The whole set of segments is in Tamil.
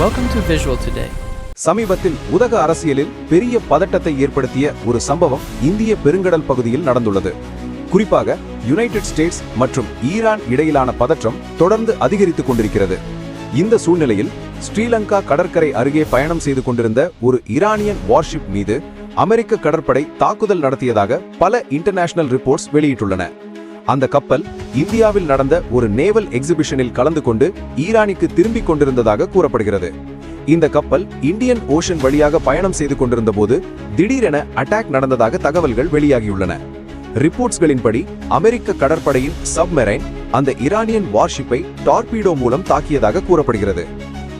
Welcome to Visual Today. சமீபத்தில் உலக அரசியலில் பெரிய பதட்டத்தை ஏற்படுத்திய ஒரு சம்பவம் இந்திய பெருங்கடல் பகுதியில் நடந்துள்ளது. குறிப்பாக யுனைடெட் ஸ்டேட்ஸ் மற்றும் ஈரான் இடையிலான பதற்றம் தொடர்ந்து அதிகரித்துக் கொண்டிருக்கிறது. இந்த சூழ்நிலையில் ஸ்ரீலங்கா கடற்கரை அருகே பயணம் செய்து கொண்டிருந்த ஒரு ஈரானியன் வார்ஷிப் மீது அமெரிக்க கடற்படை தாக்குதல் நடத்தியதாக பல இன்டர்நேஷனல் ரிப்போர்ட்ஸ் வெளியிட்டுள்ளன. அந்த கப்பல் இந்தியாவில் நடந்த ஒரு நேவல் எக்ஸிபிஷனில் கலந்து கொண்டு ஈரானுக்கு திரும்பிக் கொண்டிருந்ததாக கூறப்படுகிறது. இந்த கப்பல் இந்தியன் ஓஷன் வழியாக பயணம் செய்து கொண்டிருந்த போது திடீரென அட்டாக் நடந்ததாக தகவல்கள் வெளியாகியுள்ளன. ரிப்போர்ட்ஸ்களின்படி அமெரிக்க கடற்படையின் சப்மெரைன் அந்த ஈரானியன் வார்ஷிப்பை டார்பீடோ மூலம் தாக்கியதாக கூறப்படுகிறது.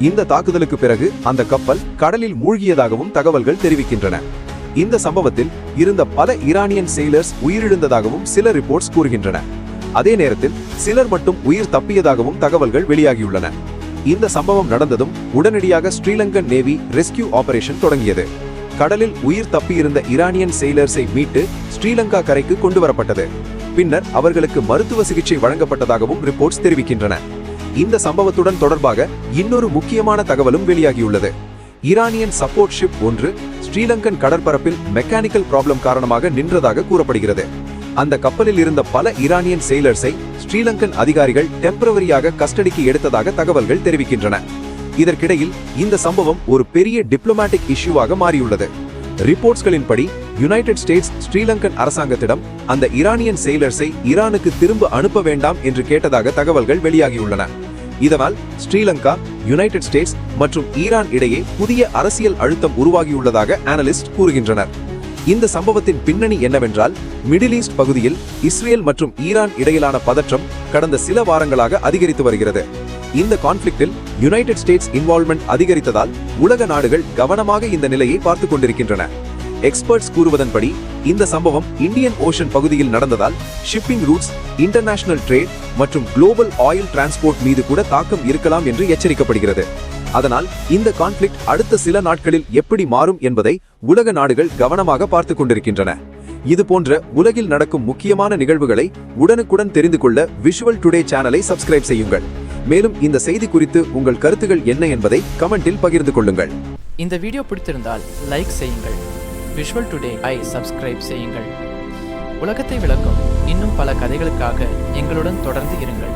இந்த தாக்குதலுக்கு பிறகு அந்த கப்பல் கடலில் மூழ்கியதாகவும் தகவல்கள் தெரிவிக்கின்றன. இந்த சம்பவத்தில் இருந்த பல ஈரானியன் செயிலர்ஸ் உயிரிழந்ததாகவும் சில ரிப்போர்ட்ஸ் கூறுகின்றன. அதே நேரத்தில் சிலர் மட்டும் உயிர் தப்பியதாகவும் தகவல்கள் வெளியாகியுள்ளன. இந்த சம்பவம் நடந்ததும் உடனடியாக ஸ்ரீலங்கன் நேவி ரெஸ்கியூ ஆபரேஷன் தொடங்கியது. கடலில் உயிர் தப்பியிருந்த ஈரானியன் செயிலர்ஸை மீட்டு ஸ்ரீலங்கா கரைக்கு கொண்டு வரப்பட்டது. பின்னர் அவர்களுக்கு மருத்துவ சிகிச்சை வழங்கப்பட்டதாகவும் ரிப்போர்ட்ஸ் தெரிவிக்கின்றன. இந்த சம்பவத்துடன் தொடர்பாக இன்னொரு முக்கியமான தகவலும் வெளியாகியுள்ளது. ஈரானியன் சப்போர்ட் ஷிப் ஒன்று ஸ்ரீலங்கன் கடற்பரப்பில் மெக்கானிக்கல் ப்ராப்ளம் காரணமாக நின்றதாக கூறப்படுகிறது. அந்த கப்பலில் இருந்த பல ஈரானியன் செயிலர்ஸை ஸ்ரீலங்கன் அதிகாரிகள் டெம்பரவரியாக கஸ்டடிக்கு எடுத்ததாக தகவல்கள் தெரிவிக்கின்றன. இதற்கிடையில் இந்த சம்பவம் ஒரு பெரிய டிப்ளமேட்டிக் இஷ்யூவாக மாறியுள்ளது. ரிப்போர்ட்ஸ்களின்படி யுனைடெட் ஸ்டேட்ஸ் ஸ்ரீலங்கன் அரசாங்கத்திடம் அந்த ஈரானியன் செயிலர்ஸை ஈரானுக்கு திரும்ப அனுப்ப வேண்டாம் என்று கேட்டதாக தகவல்கள் வெளியாகியுள்ளன. இதனால் ஸ்ரீலங்கா, யுனைடெட் ஸ்டேட்ஸ் மற்றும் ஈரான் இடையே புதிய அரசியல் அழுத்தம் உருவாகியுள்ளதாக அனலிஸ்ட் கூறுகின்றனர். இந்த சம்பவத்தின் பின்னணி என்னவென்றால், மிடில் ஈஸ்ட் பகுதியில் இஸ்ரேல் மற்றும் ஈரான் இடையிலான பதற்றம் கடந்த சில வாரங்களாக அதிகரித்து வருகிறது. இந்த கான்ஃபிளிக்டில் யுனைடெட் ஸ்டேட்ஸ் இன்வால்வ்மெண்ட் அதிகரித்ததால் உலக நாடுகள் கவனமாக இந்த நிலையை பார்த்துக் கொண்டிருக்கின்றன. எக்ஸ்பர்ட்ஸ் கூறுவதன்படி இந்த சம்பவம் இந்தியன் ஓஷன் பகுதியில் நடந்ததால் ஷிப்பிங் ரூட்ஸ், இன்டர்நேஷனல் ட்ரேட் மற்றும் குளோபல் ஆயில் டிரான்ஸ்போர்ட் மீது கூட தாக்கம் இருக்கலாம் என்று எச்சரிக்கப்படுகிறது. அதனால் இந்த கான்ஃபிளிக்ட் அடுத்த சில நாட்களில் எப்படி மாறும் என்பதை உலக நாடுகள் கவனமாக பார்த்துக் கொண்டிருக்கின்றன. இது போன்ற உலகில் நடக்கும் முக்கியமான நிகழ்வுகளை உடனுக்குடன் தெரிந்து கொள்ள விஷுவல் டுடே சேனலை சப்ஸ்கிரைப் செய்யுங்கள். மேலும் இந்த செய்தி குறித்து உங்கள் கருத்துகள் என்ன என்பதை கமெண்டில் பகிர்ந்து கொள்ளுங்கள். இந்த வீடியோ பிடித்திருந்தால் லைக் செய்யுங்கள். விஷுவல் டுடே ஐ சப்ஸ்கிரைப் செய்யுங்கள். உலகத்தை விளக்கும் இன்னும் பல கதைகளுக்காக எங்களுடன் தொடர்ந்து இருங்கள்.